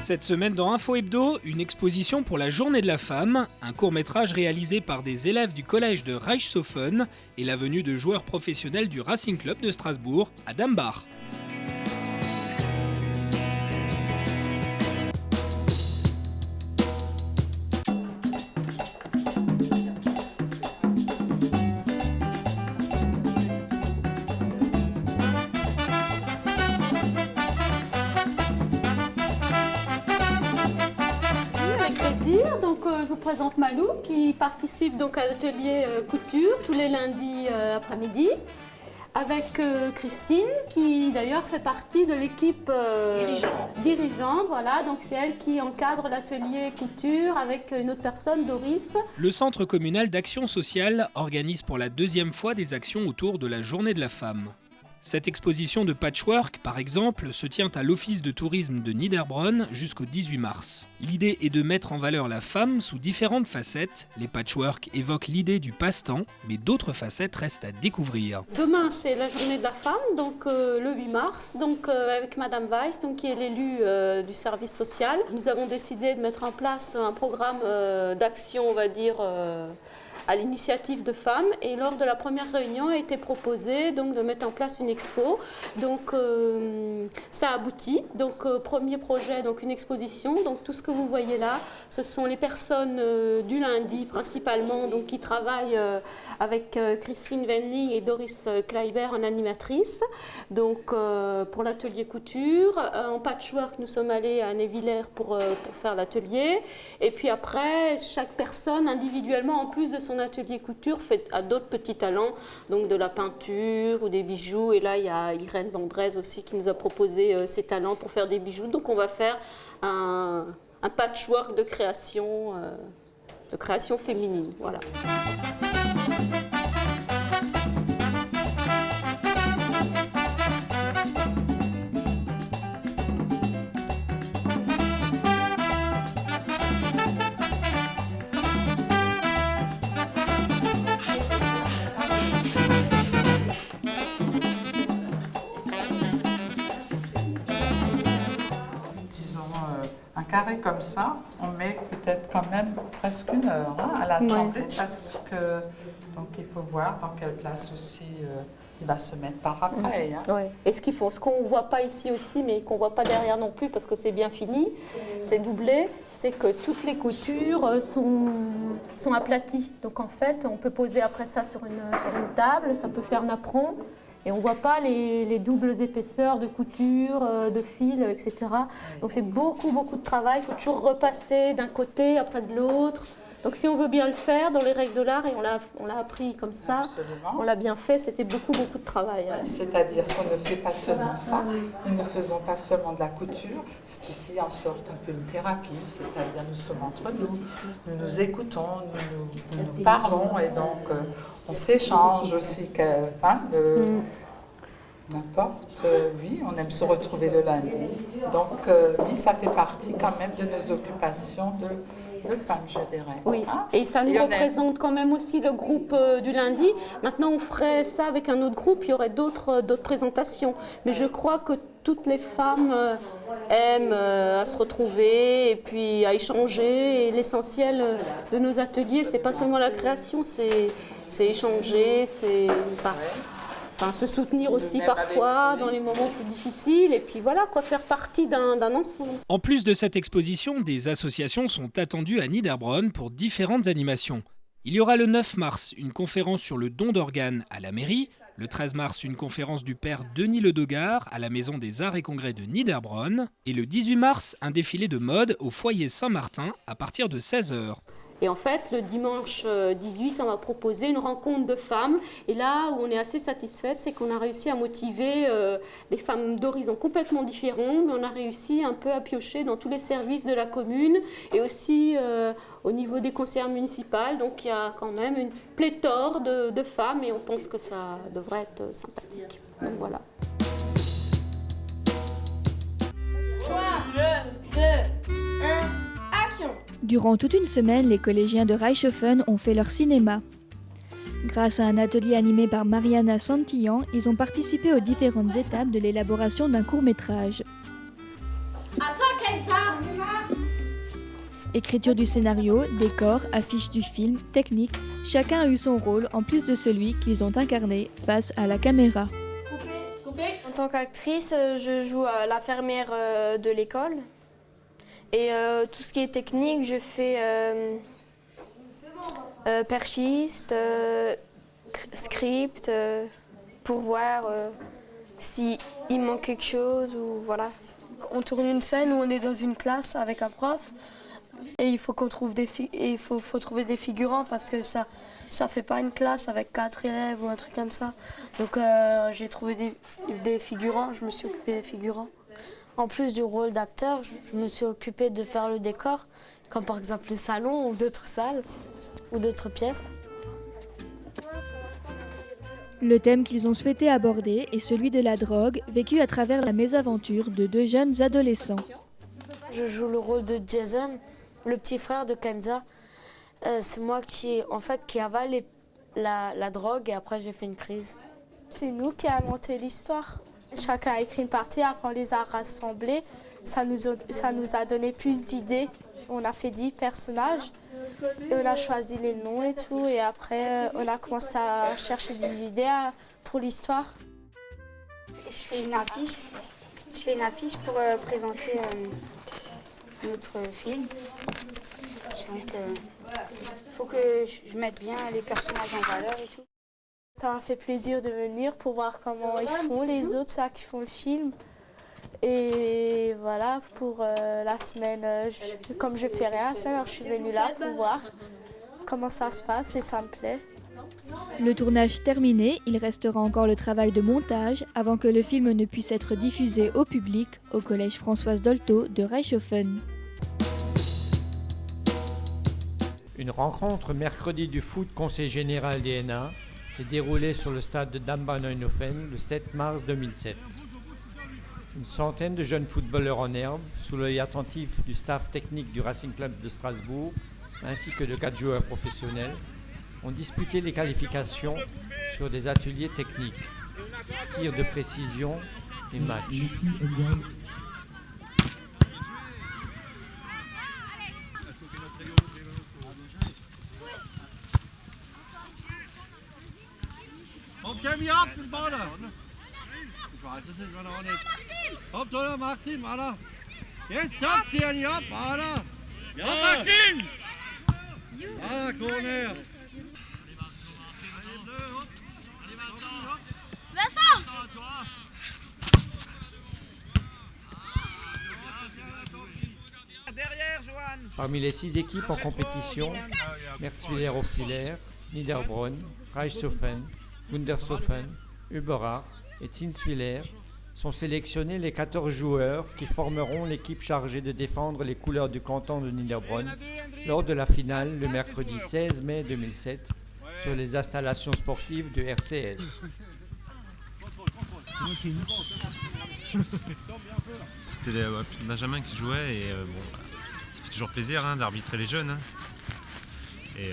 Cette semaine dans Info Hebdo, une exposition pour la Journée de la Femme, un court-métrage réalisé par des élèves du collège de Reichshofen et la venue de joueurs professionnels du Racing Club de Strasbourg à Dambach. Donc, je vous présente Malou qui participe donc à l'atelier couture tous les lundis après-midi avec Christine qui d'ailleurs fait partie de l'équipe dirigeante. Voilà, donc c'est elle qui encadre l'atelier couture avec une autre personne, Doris. Le Centre communal d'action sociale organise pour la deuxième fois des actions autour de la Journée de la Femme. Cette exposition de patchwork, par exemple, se tient à l'Office de tourisme de Niederbronn jusqu'au 18 mars. L'idée est de mettre en valeur la femme sous différentes facettes. Les patchwork évoquent l'idée du passe-temps, mais d'autres facettes restent à découvrir. Demain, c'est la journée de la femme, donc le 8 mars, donc avec Madame Weiss, donc, qui est l'élue du service social. Nous avons décidé de mettre en place un programme d'action, on va dire, à l'initiative de femmes, et lors de la première réunion a été proposé donc de mettre en place une expo. Donc ça aboutit. Donc premier projet, donc une exposition. Donc tout ce que vous voyez là, ce sont les personnes du lundi principalement, donc qui travaillent avec Christine Wendling et Doris Kleiber en animatrice. Donc pour l'atelier couture, en patchwork, nous sommes allés à Névillers pour faire l'atelier. Et puis après, chaque personne individuellement, en plus de son atelier couture, a d'autres petits talents, donc de la peinture ou des bijoux. Et là, il y a Irène Vendrez aussi qui nous a proposé ses talents pour faire des bijoux. Donc on va faire un patchwork de création féminine. Voilà. Carré comme ça, on met peut-être quand même presque 1 heure à l'assembler, parce que donc il faut voir dans quelle place aussi il va se mettre par après. Ouais. Et ce qu'on ne voit pas ici aussi, mais qu'on ne voit pas derrière non plus, parce que c'est bien fini, c'est doublé, c'est que toutes les coutures sont aplaties. Donc en fait, on peut poser après ça sur une table, ça peut faire napperon. Et on ne voit pas les doubles épaisseurs de couture, de fil, etc. Donc c'est beaucoup de travail. Il faut toujours repasser d'un côté, après de l'autre. Donc si on veut bien le faire dans les règles de l'art, et on l'a appris comme ça, on l'a bien fait, c'était beaucoup de travail. C'est-à-dire qu'on ne fait pas seulement ça, nous ne faisons pas seulement de la couture, c'est aussi en sorte un peu une thérapie, c'est-à-dire nous sommes entre nous, nous nous écoutons, nous parlons, et donc on s'échange aussi, n'importe, oui, on aime se retrouver le lundi. Donc oui, ça fait partie quand même de nos occupations de femmes, je dirais. Oui, et ça nous représente quand même aussi le groupe du lundi. Maintenant, on ferait ça avec un autre groupe, il y aurait d'autres présentations. Mais je crois que toutes les femmes aiment à se retrouver et puis à échanger. Et l'essentiel de nos ateliers, c'est pas seulement la création, c'est échanger, c'est se soutenir aussi parfois dans les moments plus difficiles, et puis voilà, faire partie d'un ensemble. En plus de cette exposition, des associations sont attendues à Niederbronn pour différentes animations. Il y aura le 9 mars une conférence sur le don d'organes à la mairie, le 13 mars une conférence du père Denis Ledogard à la Maison des Arts et Congrès de Niederbronn, et le 18 mars un défilé de mode au foyer Saint-Martin à partir de 16h. Et en fait, le dimanche 18, on va proposer une rencontre de femmes. Et là où on est assez satisfaite, c'est qu'on a réussi à motiver des femmes d'horizons complètement différents, mais on a réussi un peu à piocher dans tous les services de la commune et aussi au niveau des conseillères municipales. Donc il y a quand même une pléthore de femmes et on pense que ça devrait être sympathique. Donc voilà. 3, 2, 1, action! Durant toute une semaine, les collégiens de Reichshofen ont fait leur cinéma. Grâce à un atelier animé par Mariana Santillan, ils ont participé aux différentes étapes de l'élaboration d'un court-métrage. À toi, Kenza! Écriture du scénario, décor, affiche du film, technique, chacun a eu son rôle en plus de celui qu'ils ont incarné face à la caméra. En tant qu'actrice, je joue l'infirmière de l'école. Et tout ce qui est technique, je fais perchiste, script, pour voir s'il manque quelque chose ou voilà. On tourne une scène où on est dans une classe avec un prof et il faut qu'on trouve faut trouver des figurants parce que ça fait pas une classe avec 4 élèves ou un truc comme ça. Donc j'ai trouvé des figurants, je me suis occupée des figurants. En plus du rôle d'acteur, je me suis occupée de faire le décor, comme par exemple les salons ou d'autres salles ou d'autres pièces. Le thème qu'ils ont souhaité aborder est celui de la drogue, vécue à travers la mésaventure de 2 jeunes adolescents. Je joue le rôle de Jason, le petit frère de Kenza. C'est moi qui avale la drogue et après j'ai fait une crise. C'est nous qui avons monté l'histoire. Chacun a écrit une partie, après on les a rassemblés. Ça nous a donné plus d'idées. On a fait 10 personnages et on a choisi les noms et tout. Et après, on a commencé à chercher des idées pour l'histoire. Je fais une affiche pour présenter notre film. Donc, faut que je mette bien les personnages en valeur et tout. Ça m'a fait plaisir de venir pour voir comment ils font les autres, ça qui font le film. Et voilà, pour la semaine, comme je fais rien, alors je suis venue là pour voir comment ça se passe et ça me plaît. Le tournage terminé, il restera encore le travail de montage avant que le film ne puisse être diffusé au public au collège Françoise Dolto de Reichshofen. Une rencontre mercredi du foot conseil général DNA s'est déroulée sur le stade de Dambach-Neuenhofen le 7 mars 2007. Une centaine de jeunes footballeurs en herbe, sous l'œil attentif du staff technique du Racing Club de Strasbourg, ainsi que de 4 joueurs professionnels, ont disputé les qualifications sur des ateliers techniques, tirs de précision et matchs. Komm hier ab, den Ball da. Ich weiß es nicht, auch nicht. Kommt oder Maxim, Alter. Jetzt habt ihr nicht ab, Alter. Ja, Maxim! Alter, komm her. Besser! Parmi les 6 équipes en compétition, Merzwiller-Hochwiller, Niederbronn, Reichshofen, Gundershofen, Uberach et Zinswiller sont sélectionnés les 14 joueurs qui formeront l'équipe chargée de défendre les couleurs du canton de Niederbronn lors de la finale le mercredi 16 mai 2007 sur les installations sportives de RCS. C'était Benjamin qui jouait et ça fait toujours plaisir d'arbitrer les jeunes. Et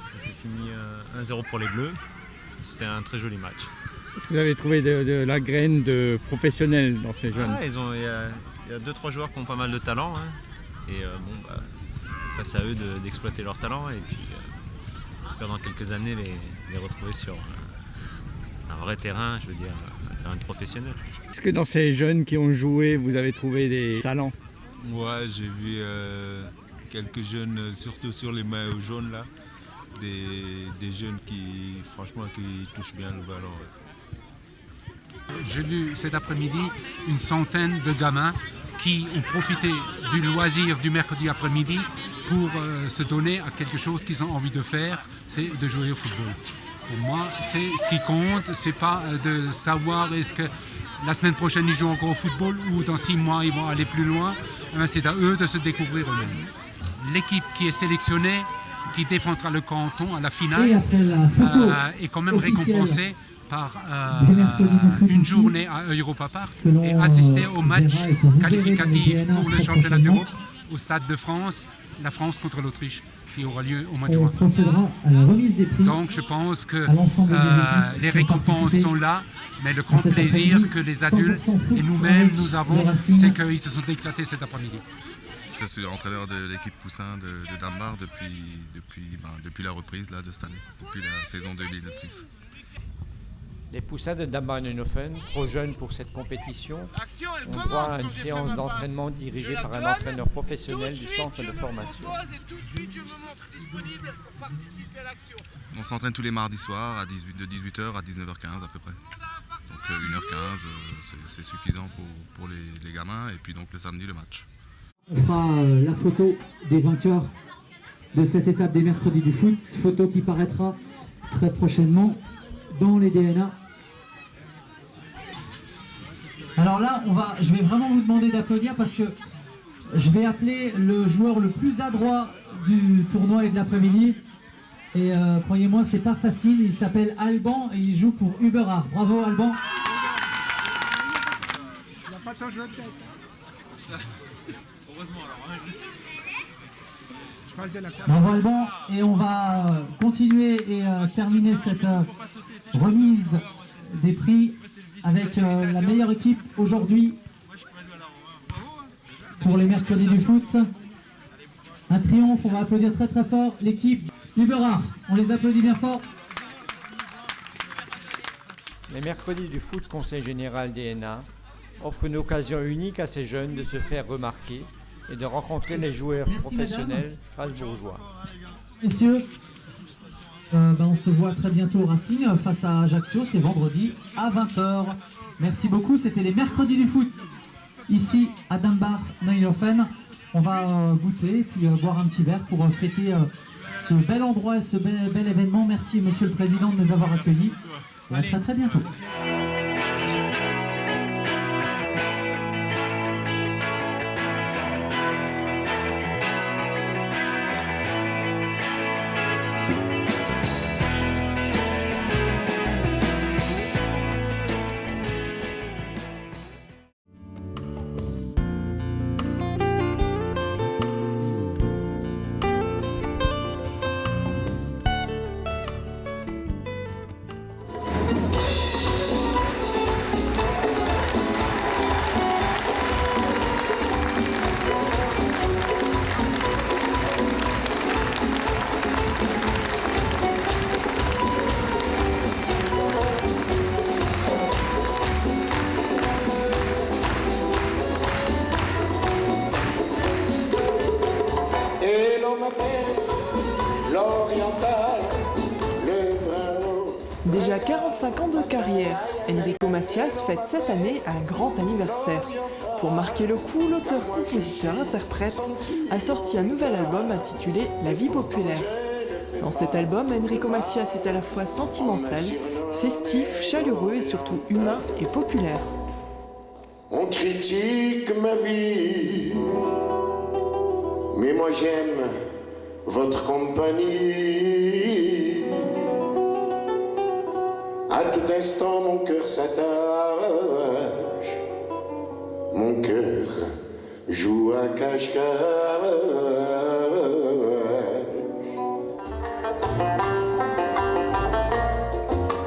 ça s'est fini 1-0 pour les Bleus. C'était un très joli match. Est-ce que vous avez trouvé de la graine de professionnels dans ces jeunes? Il y a 2-3 joueurs qui ont pas mal de talent. Et après c'est à eux d'exploiter leur talent et puis j'espère dans quelques années les retrouver sur un vrai terrain, je veux dire, un terrain professionnel. Est-ce que dans ces jeunes qui ont joué, vous avez trouvé des talents? Ouais, j'ai vu quelques jeunes, surtout sur les maillots jaunes là, des jeunes qui touchent bien le ballon. Ouais. J'ai vu cet après-midi une centaine de gamins qui ont profité du loisir du mercredi après-midi pour se donner à quelque chose qu'ils ont envie de faire, c'est de jouer au football. Pour moi, c'est ce qui compte, c'est pas de savoir est-ce que la semaine prochaine ils jouent encore au football ou dans 6 mois ils vont aller plus loin. C'est à eux de se découvrir eux-mêmes. L'équipe qui est sélectionnée, qui défendra le canton à la finale, est quand même récompensée par une journée à Europa Park et assister au match qualificatif pour le championnat d'Europe au Stade de France, la France contre l'Autriche, qui aura lieu au mois de juin. Donc je pense que les récompenses sont là, mais le grand plaisir que les adultes et nous-mêmes nous avons, c'est qu'ils se sont éclatés cet après-midi. Je suis entraîneur de l'équipe Poussin de Dambar depuis la reprise là, de cette année, depuis la saison 2006. Les Poussins de Dambar-Neuenhofen, trop jeunes pour cette compétition, ont droit à une séance d'entraînement dirigée par un entraîneur professionnel du centre de formation. On s'entraîne tous les mardis soirs de 18h à 19h15 à peu près. Donc 1h15, c'est suffisant pour les gamins, et puis donc le samedi le match. On fera la photo des vainqueurs de cette étape des mercredis du foot, photo qui paraîtra très prochainement dans les DNA. Alors là, je vais vraiment vous demander d'applaudir parce que je vais appeler le joueur le plus adroit du tournoi et de l'après-midi. Et croyez-moi, c'est pas facile. Il s'appelle Alban et il joue pour Uberart. Bravo Alban. Il n'a pas changé de tête. Heureusement alors. Bravo Alban. Et on va continuer et terminer cette remise des prix avec la meilleure équipe aujourd'hui pour les mercredis du foot. Un triomphe, on va applaudir très très fort l'équipe Uberart. On les applaudit bien fort. Les mercredis du foot Conseil Général DNA offrent une occasion unique à ces jeunes de se faire remarquer et de rencontrer les joueurs professionnels strasbourgeois. Messieurs, on se voit très bientôt au Racing face à Ajaccio, c'est vendredi à 20h. Merci beaucoup, c'était les mercredis du foot ici à Dambar-Neuenhofen. On va goûter et puis boire un petit verre pour fêter ce bel endroit et ce bel événement. Merci Monsieur le Président de nous avoir accueillis et à très très bientôt. Déjà 45 ans de carrière, Enrico Macias fête cette année un grand anniversaire. Pour marquer le coup, l'auteur-compositeur-interprète a sorti un nouvel album intitulé La vie populaire. Dans cet album, Enrico Macias est à la fois sentimental, festif, chaleureux et surtout humain et populaire. On critique ma vie, mais moi j'aime votre compagnie. À tout instant mon cœur s'attache, mon cœur joue à cache-cache.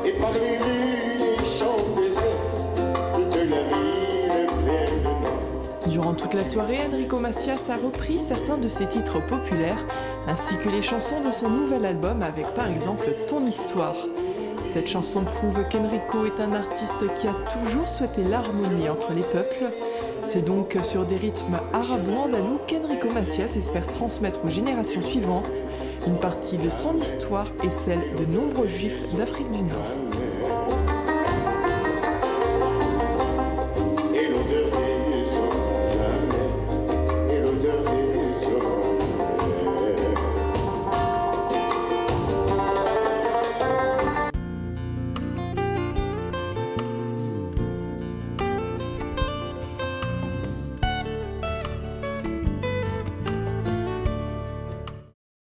Et par les rues, les champs déserts, toute la ville pleine de nord. Durant toute la soirée, Enrico Macias a repris certains de ses titres populaires, ainsi que les chansons de son nouvel album avec par exemple Ton Histoire. Cette chanson prouve qu'Enrico est un artiste qui a toujours souhaité l'harmonie entre les peuples. C'est donc sur des rythmes arabo-andalous qu'Enrico Macias espère transmettre aux générations suivantes une partie de son histoire et celle de nombreux juifs d'Afrique du Nord.